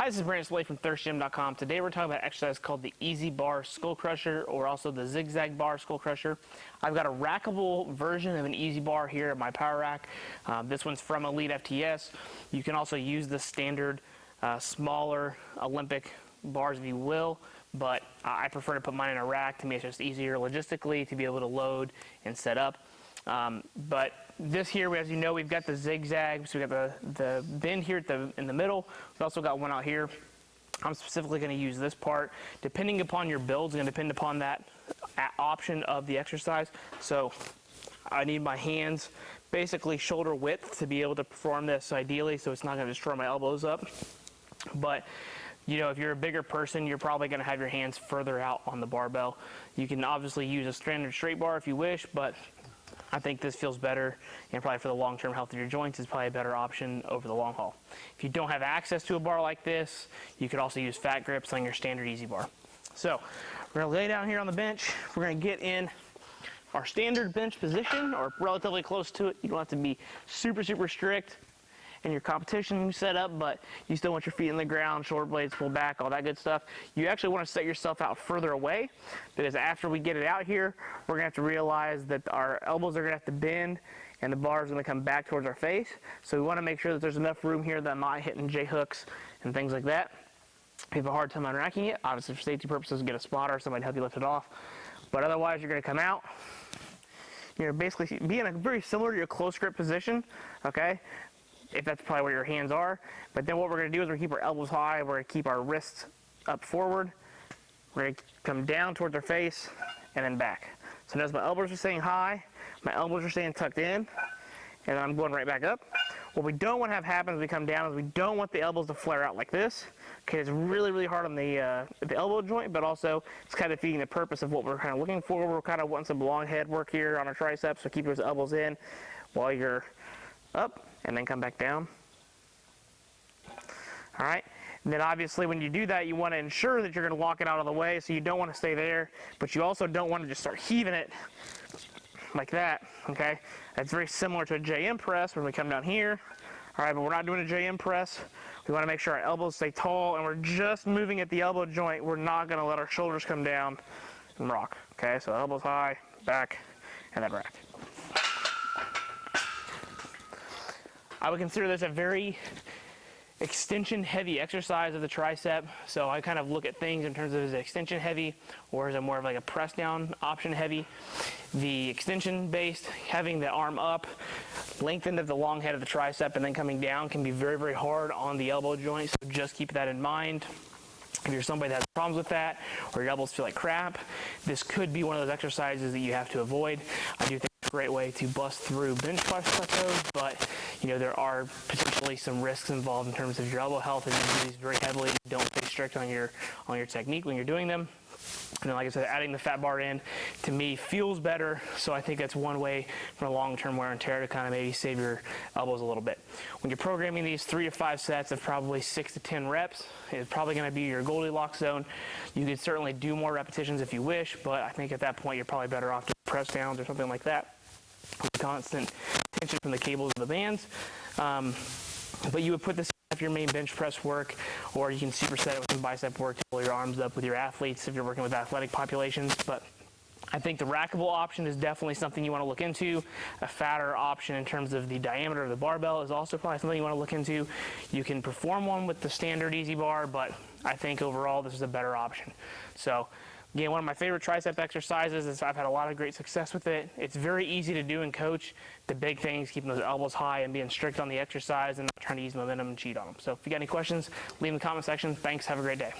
Hi, this is Brandon Slay from thirstgym.com. Today we're talking about an exercise called the Easy Bar Skull Crusher, or also the Zigzag Bar Skull Crusher. I've got a rackable version of an Easy Bar here at my power rack. This one's from Elite FTS. You can also use the standard smaller Olympic bars if you will, but I prefer to put mine in a rack. To me it's just easier logistically to be able to load and set up. But this here, as you know, we've got the zigzag, so we've got the bend here in the middle. We've also got one out here. I'm specifically going to use this part. Depending upon your build, it's going to depend upon that option of the exercise. So I need my hands basically shoulder width to be able to perform this ideally, so it's not going to destroy my elbows up. But you know, if you're a bigger person, you're probably going to have your hands further out on the barbell. You can obviously use a standard straight bar if you wish, but I think this feels better, and probably for the long-term health of your joints is probably a better option over the long haul. If you don't have access to a bar like this, you could also use fat grips on your standard Easy Bar. So we're going to lay down here on the bench. We're going to get in our standard bench position, or relatively close to it. You don't have to be super strict in your competition setup, but you still want your feet in the ground, shoulder blades pulled back, all that good stuff. You actually want to set yourself out further away, because after we get it out here, we're going to have to realize that our elbows are going to have to bend and the bar is going to come back towards our face. So we want to make sure that there's enough room here that I'm not hitting J hooks and things like that. If you have a hard time unracking it, obviously for safety purposes, get a spotter, somebody to help you lift it off. But otherwise, you're going to come out. You're basically be in a very similar to your close grip position, okay? If that's probably where your hands are. But then what we're going to do is we're going to keep our elbows high, we're going to keep our wrists up forward, we're going to come down towards our face, and then back. So notice my elbows are staying high, my elbows are staying tucked in, and then I'm going right back up. What we don't want to have happen as we come down is we don't want the elbows to flare out like this. Okay, it's really hard on the elbow joint, but also it's kind of defeating the purpose of what we're kind of looking for. We're kind of wanting some long head work here on our triceps, so keep those elbows in while you're up, and then come back down. All right, and then obviously when you do that, you want to ensure that you're going to lock it out of the way, so you don't want to stay there, but you also don't want to just start heaving it like that, okay? That's very similar to a JM press when we come down here. All right, but we're not doing a JM press. We want to make sure our elbows stay tall, and we're just moving at the elbow joint. We're not going to let our shoulders come down and rock, okay? So elbows high, back, and then rack. I would consider this a very extension heavy exercise of the tricep. So I kind of look at things in terms of is it extension heavy, or is it more of like a press down option heavy. The extension based, having the arm up, lengthened at the long head of the tricep and then coming down can be very hard on the elbow joint. So just keep that in mind. If you're somebody that has problems with that, or your elbows feel like crap, this could be one of those exercises that you have to avoid. I do think it's a great way to bust through bench press plateaus, but you know, there are potentially some risks involved in terms of your elbow health, and you do these very heavily. Don't stay strict on your technique when you're doing them. And then, like I said, adding the fat bar in, to me, feels better. So I think that's one way for a long-term wear and tear to kind of maybe save your elbows a little bit. When you're programming these 3 to 5 sets of probably 6 to 10 reps, it's probably going to be your Goldilocks zone. You could certainly do more repetitions if you wish, but I think at that point you're probably better off doing press downs or something like that with constant tension from the cables of the bands. But you would put this if your main bench press work, or you can superset it with some bicep work to pull your arms up with your athletes if you're working with athletic populations. But I think the rackable option is definitely something you want to look into. A fatter option in terms of the diameter of the barbell is also probably something you want to look into. You can perform one with the standard Easy Bar, but I think overall this is a better option. So again, one of my favorite tricep exercises is I've had a lot of great success with it. It's very easy to do and coach. The big thing is keeping those elbows high and being strict on the exercise and not trying to use momentum and cheat on them. So if you got any questions, leave in the comment section. Thanks. Have a great day.